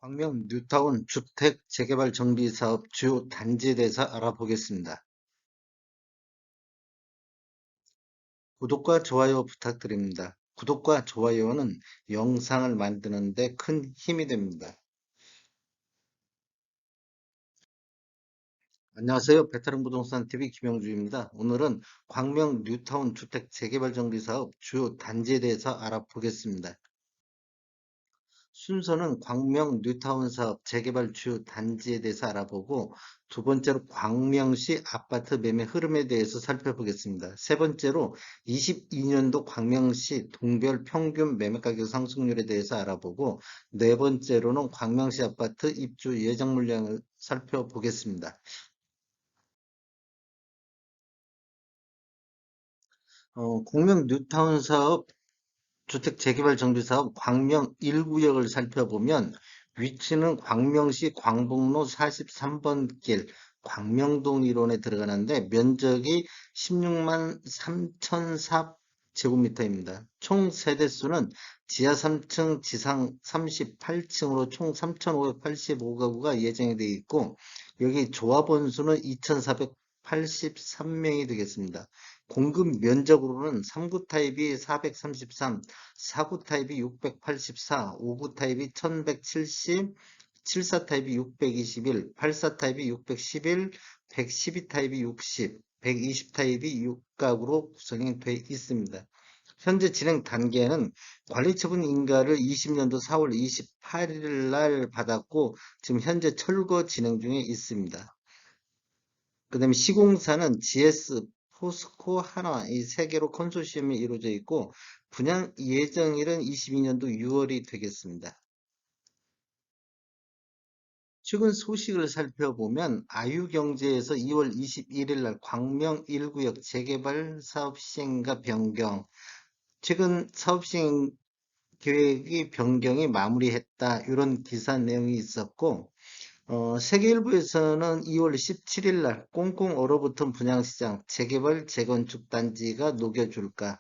광명 뉴타운 주택 재개발 정비 사업 주요 단지에 대해서 알아보겠습니다. 구독과 좋아요 부탁드립니다. 구독과 좋아요는 영상을 만드는 데 큰 힘이 됩니다. 안녕하세요. 베테랑 부동산 TV 김영주입니다. 오늘은 광명 뉴타운 주택 재개발 정비 사업 주요 단지에 대해서 알아보겠습니다. 순서는 광명 뉴타운 사업 재개발 주요 단지에 대해서 알아보고, 두 번째로 광명시 아파트 매매 흐름에 대해서 살펴보겠습니다. 세 번째로 22년도 광명시 동별 평균 매매가격 상승률에 대해서 알아보고, 네 번째로는 광명시 아파트 입주 예정 물량을 살펴보겠습니다. 광명 뉴타운 사업 주택 재개발 정비 사업 광명 1구역을 살펴보면, 위치는 광명시 광복로 43번 길 광명동 일원에 들어가는데, 면적이 16만 3,004 제곱미터입니다. 총 세대수는 지하 3층, 지상 38층으로 총 3,585가구가 예정이 되어 있고, 여기 조합원 수는 2,483명이 되겠습니다. 공급 면적으로는 3구 타입이 433, 4구 타입이 684, 5구 타입이 1170, 74 타입이 621, 84 타입이 611, 112 타입이 60, 120 타입이 6가구로 구성이 되어 있습니다. 현재 진행 단계는 관리처분 인가를 20년도 4월 28일 날 받았고, 지금 현재 철거 진행 중에 있습니다. 그 다음에 시공사는 GS, 포스코, 한화 이 세 개로 컨소시엄이 이루어져 있고, 분양 예정일은 22년도 6월이 되겠습니다. 최근 소식을 살펴보면 아유경제에서 2월 21일 날 광명 1구역 재개발 사업 시행과 변경, 최근 사업 시행 계획이 변경이 마무리했다, 이런 기사 내용이 있었고, 세계일보에서는 2월 17일 날 꽁꽁 얼어붙은 분양시장 재개발 재건축 단지가 녹여줄까.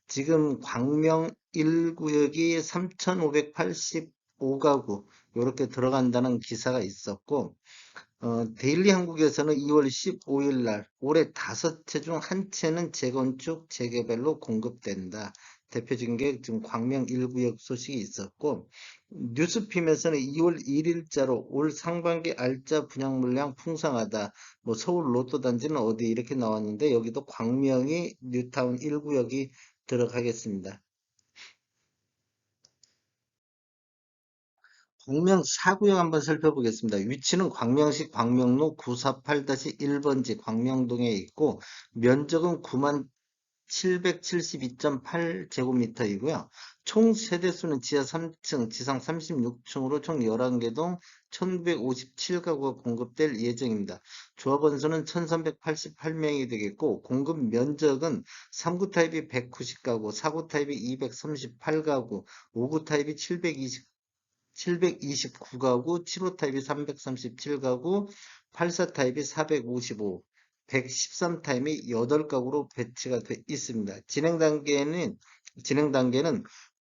지금 광명 1구역이 3,585가구 이렇게 들어간다는 기사가 있었고, 데일리 한국에서는 2월 15일 날 올해 5채 중 1채는 재건축 재개발로 공급된다. 대표적인 게 지금 광명 1구역 소식이 있었고, 뉴스핌에서는 2월 1일자로 올 상반기 알짜 분양 물량 풍성하다. 뭐 서울 로또 단지는 어디 이렇게 나왔는데, 여기도 광명이 뉴타운 1구역이 들어가겠습니다. 광명 4구역 한번 살펴보겠습니다. 위치는 광명시 광명로 948-1번지 광명동에 있고, 면적은 9만 772.8제곱미터이고요. 총 세대수는 지하 3층, 지상 36층으로 총 11개 동 1957가구가 공급될 예정입니다. 조합원 수는 1388명이 되겠고, 공급 면적은 3구 타입이 190가구, 4구 타입이 238가구, 5구 타입이 729가구, 7호 타입이 337가구, 84 타입이 455, 113 타입이 8가구로 배치가 되어 있습니다. 진행 단계는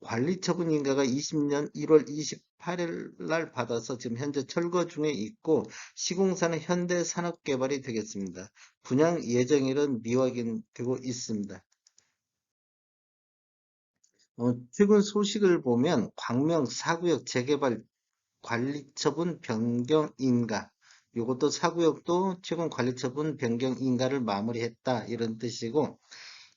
관리 처분 인가가 20년 1월 28일 날 받아서 지금 현재 철거 중에 있고, 시공사는 현대산업개발이 되겠습니다. 분양 예정일은 미확인되고 있습니다. 최근 소식을 보면 광명 4구역 재개발 관리처분 변경 인가, 이것도 4구역도 최근 관리처분 변경 인가를 마무리했다, 이런 뜻이고,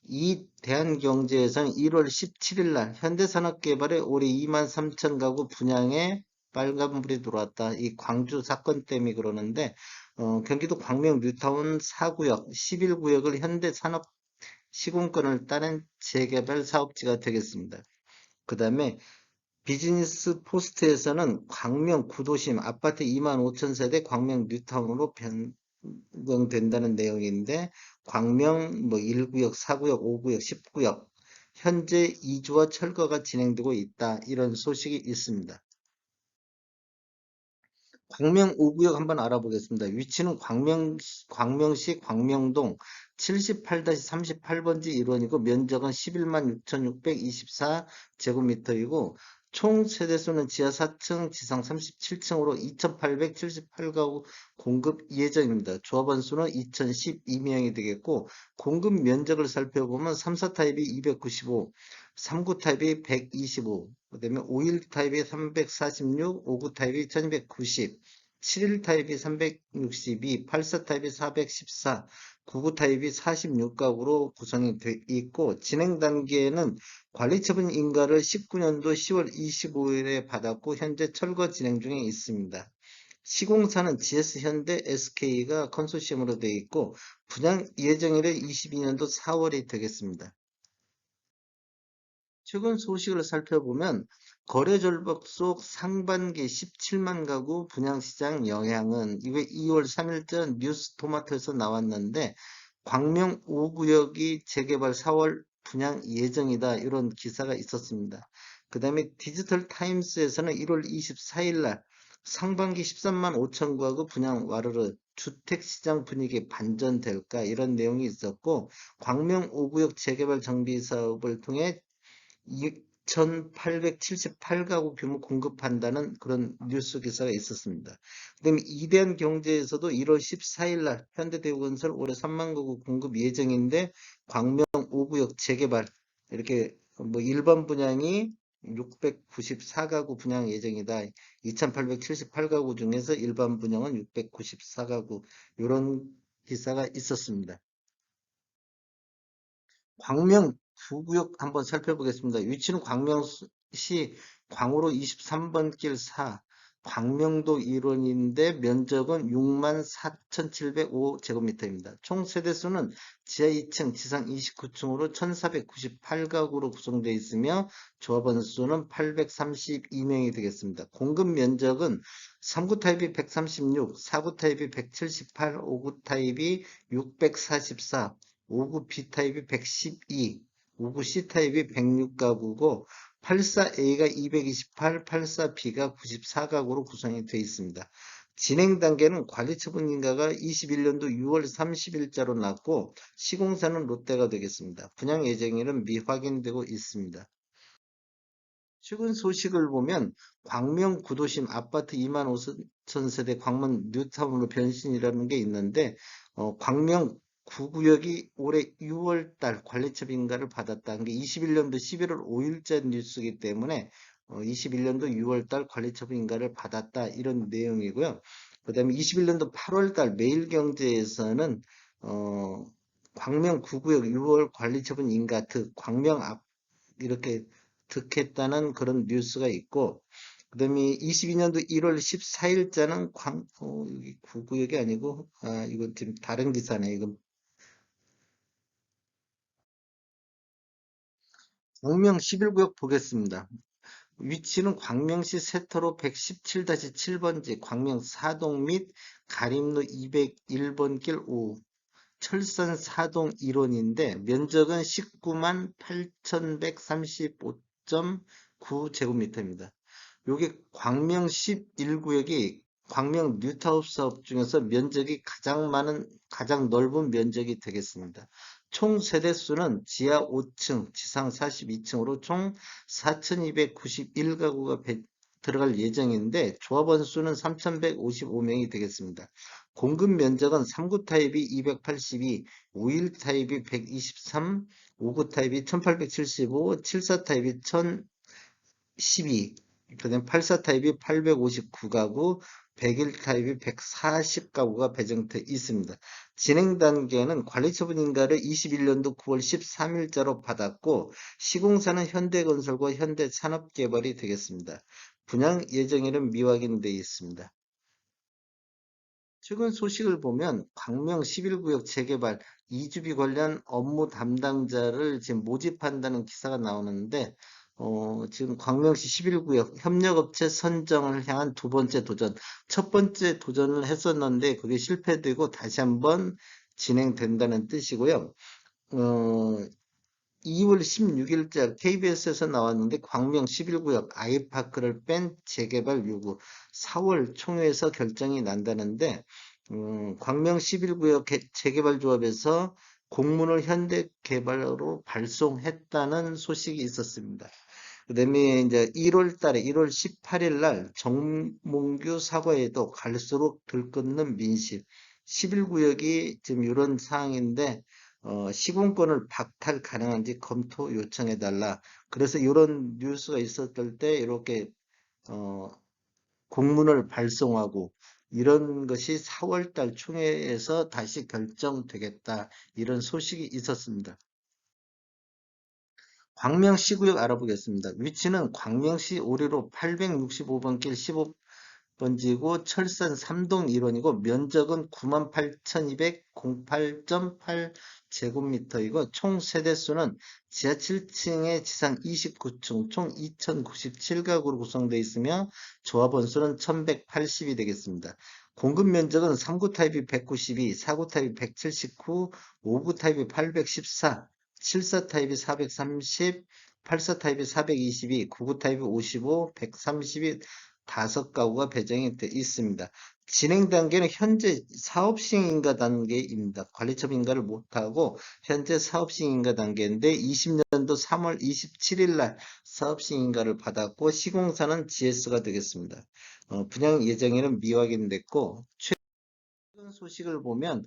이 대한경제에서는 1월 17일 날 현대산업개발에 올해 2만 3천 가구 분양에 빨간불이 들어왔다. 이 광주 사건 때문에 그러는데, 경기도 광명 뉴타운 4구역 11구역을 현대산업 시공권을 따낸 재개발 사업지가 되겠습니다. 그 다음에 비즈니스 포스트에서는 광명 구도심 아파트 2만 5천 세대 광명 뉴타운으로 변경된다는 내용인데, 광명 뭐 1구역, 4구역, 5구역, 10구역 현재 이주와 철거가 진행되고 있다, 이런 소식이 있습니다. 광명 5구역 한번 알아보겠습니다. 위치는 광명시 광명동 78-38번지 일원이고, 면적은 11만 6,624제곱미터이고, 총 세대수는 지하 4층, 지상 37층으로 2,878가구 공급 예정입니다. 조합원 수는 2,012명이 되겠고, 공급 면적을 살펴보면 3사 타입이 295, 3구 타입이 125, 그다음에 5일 타입이 346, 5구 타입이 1290, 7일 타입이 362, 8사 타입이 414, 9구 타입이 46가구로 구성이 되어 있고, 진행 단계는 관리처분 인가를 19년도 10월 25일에 받았고 현재 철거 진행 중에 있습니다. 시공사는 GS 현대 SK가 컨소시엄으로 되어 있고 분양 예정일은 22년도 4월이 되겠습니다. 최근 소식을 살펴보면 거래 졸업 속 상반기 17만 가구 분양시장 영향은 이게 2월 3일 전 뉴스토마토에서 나왔는데 광명 5구역이 재개발 4월 분양 예정이다 이런 기사가 있었습니다. 그 다음에 디지털 타임스에서는 1월 24일 날 상반기 13만 5천 가구 분양 와르르 주택시장 분위기 반전될까 이런 내용이 있었고 광명 5구역 재개발 정비 사업을 통해 2,878가구 규모 공급한다는 그런 뉴스 기사가 있었습니다. 그다음에 이대한 경제에서도 1월 14일 날 현대대우건설 올해 3만 가구 공급 예정인데 광명 5구역 재개발 이렇게 뭐 일반 분양이 694가구 분양 예정이다. 2,878가구 중에서 일반 분양은 694가구 이런 기사가 있었습니다. 광명 구구역 한번 살펴보겠습니다. 위치는 광명시 광으로 23번 길 4, 광명도 일원인데 면적은 64,705제곱미터입니다. 총 세대수는 지하 2층, 지상 29층으로 1,498가구로 구성되어 있으며 조합원 수는 832명이 되겠습니다. 공급 면적은 3구 타입이 136, 4구 타입이 178, 5구 타입이 644, 5구 B타입이 112, 5구 C타입이 106가구고 84A가 228, 84B가 94가구로 구성이 되어 있습니다. 진행 단계는 관리처분 인가가 21년도 6월 30일자로 났고 시공사는 롯데가 되겠습니다. 분양 예정일은 미확인되고 있습니다. 최근 소식을 보면 광명 구도심 아파트 2만 5천 세대 광명 뉴타운으로 변신이라는 게 있는데 광명 구구역이 올해 6월 달 관리처분 인가를 받았다는 게 21년도 11월 5일자 뉴스이기 때문에 21년도 6월 달 관리처분 인가를 받았다 이런 내용이고요. 그다음에 21년도 8월 달 매일경제에서는 광명 구구역 6월 관리처분 인가 즉 광명 앞 이렇게 득했다는 그런 뉴스가 있고, 그 다음에 22년도 1월 14일자는 여기 구구역이 아니고, 이건 지금 다른 기사네. 이건 광명 11구역 보겠습니다. 위치는 광명시 세터로 117-7번지 광명 사동 및 가림로 201번 길 5, 철산 사동 1원인데 면적은 19만 8,135.9제곱미터입니다. 요게 광명 11구역이 광명 뉴타운 사업 중에서 면적이 가장 많은, 가장 넓은 면적이 되겠습니다. 총 세대수는 지하 5층, 지상 42층으로 총 4,291가구가 들어갈 예정인데 조합원 수는 3,155명이 되겠습니다. 공급 면적은 3구 타입이 282, 5일 타입이 123, 5구 타입이 1875, 7사 타입이 1012, 그다음 84 타입이 859가구, 101 타입이 140가구가 배정돼 있습니다. 진행 단계는 관리처분 인가를 21년도 9월 13일자로 받았고 시공사는 현대건설과 현대산업개발이 되겠습니다. 분양 예정일은 미확인되어 있습니다. 최근 소식을 보면 광명 11구역 재개발 이주비 관련 업무 담당자를 지금 모집한다는 기사가 나오는데 지금 광명시 11구역 협력업체 선정을 향한 두 번째 도전, 첫 번째 도전을 했었는데 그게 실패되고 다시 한번 진행된다는 뜻이고요. 어, 2월 16일자 KBS에서 나왔는데 광명 11구역 아이파크를 뺀 재개발 요구 4월 총회에서 결정이 난다는데 광명 11구역 재개발 조합에서 공문을 현대개발로 발송했다는 소식이 있었습니다. 그다음에 이제 1월 달에 1월 18일 날 정몽규 사과에도 갈수록 들끓는 민심. 11구역이 지금 이런 상황인데 시공권을 박탈 가능한지 검토 요청해 달라. 그래서 이런 뉴스가 있었을 때 이렇게 어, 공문을 발송하고 이런 것이 4월 달 총회에서 다시 결정되겠다. 이런 소식이 있었습니다. 광명시구역 알아보겠습니다. 위치는 광명시 오리로 865번 길 15번지고 철산 3동 1원이고 면적은 98,208.8제곱미터이고 총 세대수는 지하 7층에 지상 29층 총 2,097가구로 구성되어 있으며 조합원수는 1,180이 되겠습니다. 공급 면적은 3구 타입이 192, 4구 타입이 179, 5구 타입이 814, 7사 타입이 430, 8사 타입이 422, 9구 타입이 55, 132 다섯 가구가 배정이 돼 있습니다. 진행 단계는 현재 사업 시행 인가 단계입니다. 관리처분 인가를 못하고 현재 사업 시행 인가 단계인데 20년도 3월 27일 날 사업 시행 인가를 받았고 시공사는 GS가 되겠습니다. 분양 예정일은 미확인됐고 최근 소식을 보면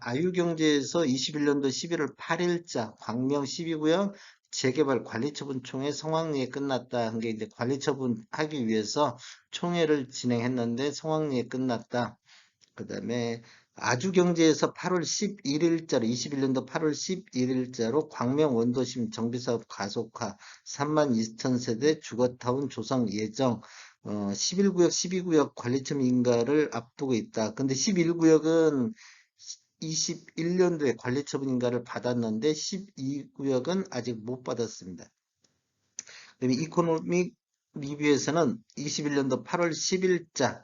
아유경제에서 21년도 11월 8일자 광명 12구역 재개발 관리처분 총회 성황리에 끝났다 한 게 이제 관리처분 하기 위해서 총회를 진행했는데 성황리에 끝났다. 그다음에 아주경제에서 8월 11일자로 21년도 8월 11일자로 광명 원도심 정비사업 가속화 3만 2천 세대 주거타운 조성 예정 11구역 12구역 관리처분 인가를 앞두고 있다. 근데 11구역은 21년도에 관리처분 인가를 받았는데 12구역은 아직 못 받았습니다. 그다음에 이코노믹 리뷰에서는 21년도 8월 10일자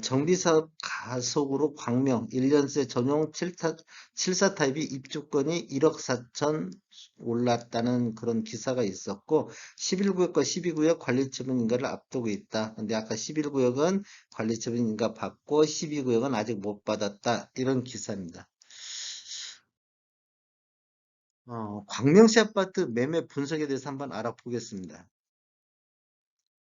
정비사업 가속으로 광명 1년새 전용 7사 타입이 입주권이 1억 4천 올랐다는 그런 기사가 있었고 11구역과 12구역 관리처분 인가를 앞두고 있다. 근데 아까 11구역은 관리처분 인가 받고 12구역은 아직 못 받았다. 이런 기사입니다. 광명시 아파트 매매 분석에 대해서 한번 알아보겠습니다.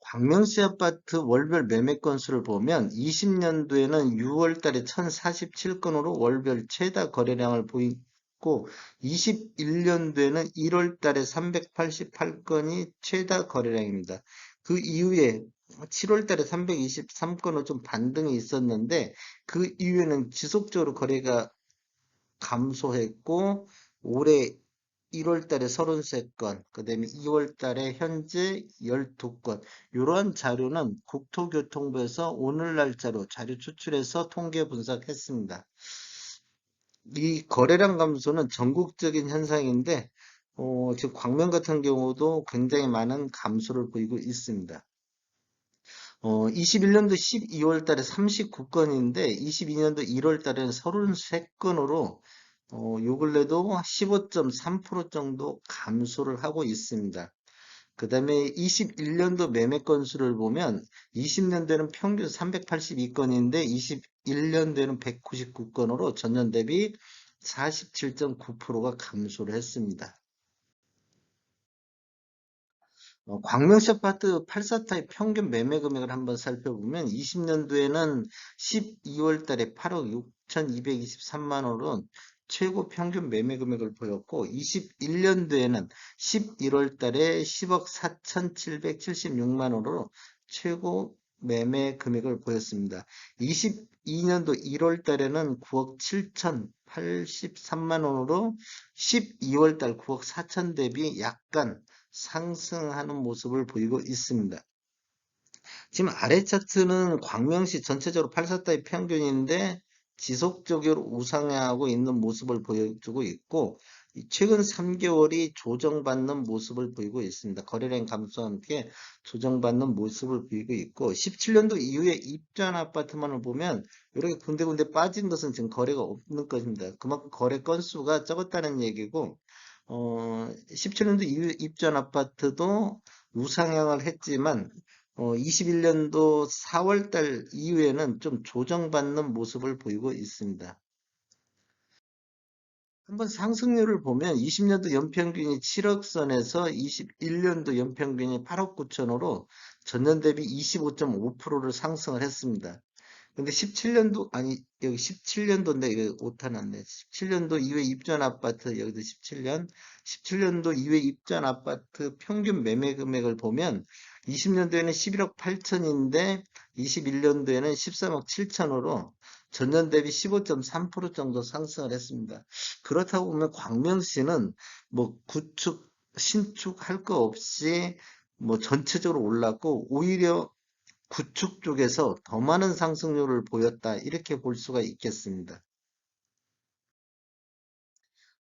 광명시 아파트 월별 매매 건수를 보면 20년도에는 6월 달에 1047건으로 월별 최다 거래량을 보이고 21년도에는 1월 달에 388건이 최다 거래량입니다. 그 이후에 7월 달에 323건으로 좀 반등이 있었는데 그 이후에는 지속적으로 거래가 감소했고 올해 1월 달에 33건, 그 다음에 2월 달에 현재 12건. 이러한 자료는 국토교통부에서 오늘 날짜로 자료 추출해서 통계 분석했습니다. 이 거래량 감소는 전국적인 현상인데, 지금 광명 같은 경우도 굉장히 많은 감소를 보이고 있습니다. 21년도 12월 달에 39건인데, 22년도 1월 달에는 33건으로 요 근래도 15.3% 정도 감소를 하고 있습니다. 그 다음에 21년도 매매 건수를 보면 20년도에는 평균 382건인데 21년도에는 199건으로 전년 대비 47.9%가 감소를 했습니다. 광명시 아파트 84타입 평균 매매 금액을 한번 살펴보면 20년도에는 12월 달에 8억 6,223만 원으로 최고 평균 매매 금액을 보였고 21년도에는 11월 달에 10억 4,776만 원으로 최고 매매 금액을 보였습니다. 22년도 1월 달에는 9억 7,083만 원으로 12월 달 9억 4천 대비 약간 상승하는 모습을 보이고 있습니다. 지금 아래 차트는 광명시 전체적으로 8사타의 평균인데 지속적으로 우상향하고 있는 모습을 보여주고 있고 최근 3개월이 조정받는 모습을 보이고 있습니다. 거래량 감소와 함께 조정받는 모습을 보이고 있고 17년도 이후에 입주한 아파트만을 보면 이렇게 군데군데 빠진 것은 지금 거래가 없는 것입니다. 그만큼 거래 건수가 적었다는 얘기고 17년도 이후에 입주한 아파트도 우상향을 했지만 21년도 4월 달 이후에는 좀 조정받는 모습을 보이고 있습니다. 한번 상승률을 보면 20년도 연평균이 7억 선에서 21년도 연평균이 8억 9천으로 전년 대비 25.5%를 상승을 했습니다. 근데 17년도, 아니, 여기 17년도인데, 이거 오타 났네. 17년도 이외 입주한 아파트, 여기도 17년, 17년도 이외 입주한 아파트 평균 매매 금액을 보면 20년도에는 11억 8천인데 21년도에는 13억 7천으로 전년 대비 15.3% 정도 상승을 했습니다. 그렇다고 보면 광명시는 뭐 구축, 신축 할 거 없이 뭐 전체적으로 올랐고 오히려 구축 쪽에서 더 많은 상승률을 보였다. 이렇게 볼 수가 있겠습니다.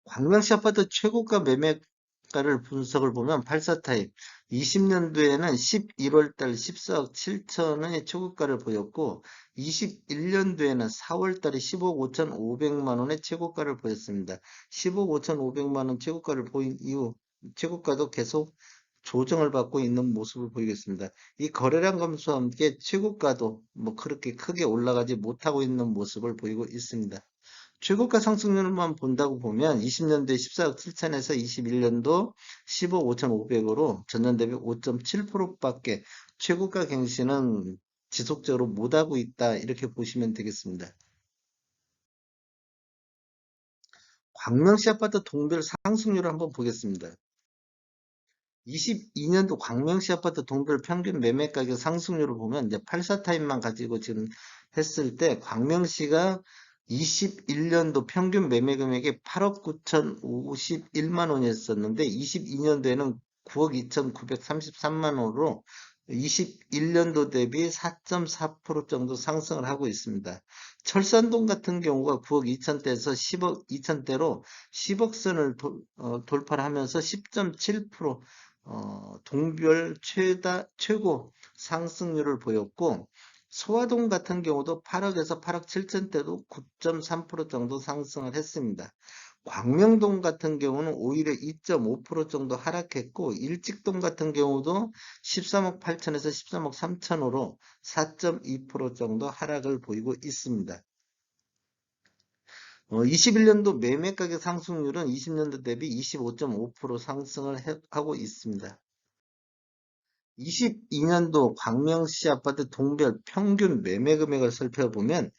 광명시 아파트 최고가 매매가를 분석을 보면 84타입 20년도에는 11월 달 14억 7천의 최고가를 보였고 21년도에는 4월 달에 15억 5천 5백만 원의 최고가를 보였습니다. 15억 5천 5백만 원 최고가를 보인 이후 최고가도 계속 조정을 받고 있는 모습을 보이겠습니다. 이 거래량 감소와 함께 최고가도 뭐 그렇게 크게 올라가지 못하고 있는 모습을 보이고 있습니다. 최고가 상승률만 본다고 보면 20년도에 14억 7천에서 21년도 15억 5,500으로 전년 대비 5.7%밖에 최고가 갱신은 지속적으로 못하고 있다. 이렇게 보시면 되겠습니다. 광명시 아파트 동별 상승률을 한번 보겠습니다. 22년도 광명시 아파트 동별 평균 매매 가격 상승률을 보면 이제 84타입만 가지고 지금 했을 때 광명시가 21년도 평균 매매 금액이 8억 9,051만 원이었었는데 22년도에는 9억 2,933만 원으로 21년도 대비 4.4% 정도 상승을 하고 있습니다. 철산동 같은 경우가 9억 2천대에서 10억 2천대로 10억 선을 돌파를 하면서 10.7% 동별 최고 상승률을 보였고, 소화동 같은 경우도 8억에서 8억 7천대도 9.3% 정도 상승을 했습니다. 광명동 같은 경우는 오히려 2.5% 정도 하락했고, 일직동 같은 경우도 13억 8천에서 13억 3천으로 4.2% 정도 하락을 보이고 있습니다. 21년도 매매 가격 상승률은 20년도 대비 25.5% 상승을 하고 있습니다. 22년도 광명시 아파트 동별 평균 매매 금액을 살펴보면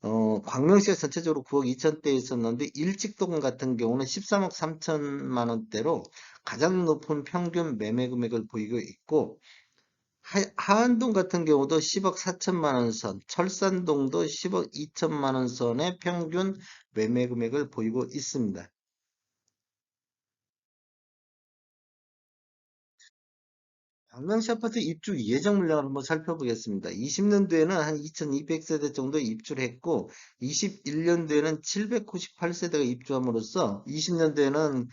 광명시가 전체적으로 9억 2천대 있었는데 일직동 같은 경우는 13억 3천만 원대로 가장 높은 평균 매매 금액을 보이고 있고 하안동 같은 경우도 10억 4천만 원 선, 철산동도 10억 2천만 원 선의 평균 매매 금액을 보이고 있습니다. 광명시 아파트 입주 예정 물량을 한번 살펴보겠습니다. 20년도에는 한 2200세대 정도 입주를 했고 21년도에는 798세대가 입주함으로써 20년도에는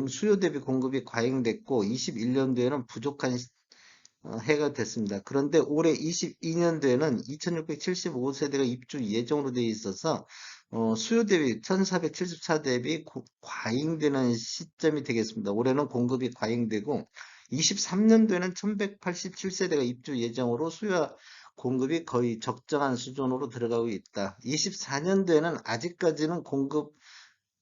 수요 대비 공급이 과잉됐고 21년도에는 부족한 해가 됐습니다. 그런데 올해 22년도에는 2675세대가 입주 예정으로 되어 있어서 수요 대비 1474 대비 과잉되는 시점이 되겠습니다. 올해는 공급이 과잉되고 23년도에는 1187세대가 입주 예정으로 수요 공급이 거의 적정한 수준으로 들어가고 있다. 24년도에는 아직까지는 공급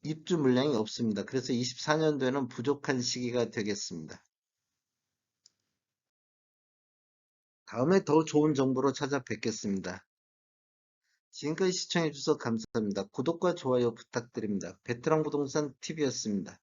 입주 물량이 없습니다. 그래서 24년도에는 부족한 시기가 되겠습니다. 다음에 더 좋은 정보로 찾아뵙겠습니다. 지금까지 시청해주셔서 감사합니다. 구독과 좋아요 부탁드립니다. 베테랑 부동산 TV였습니다.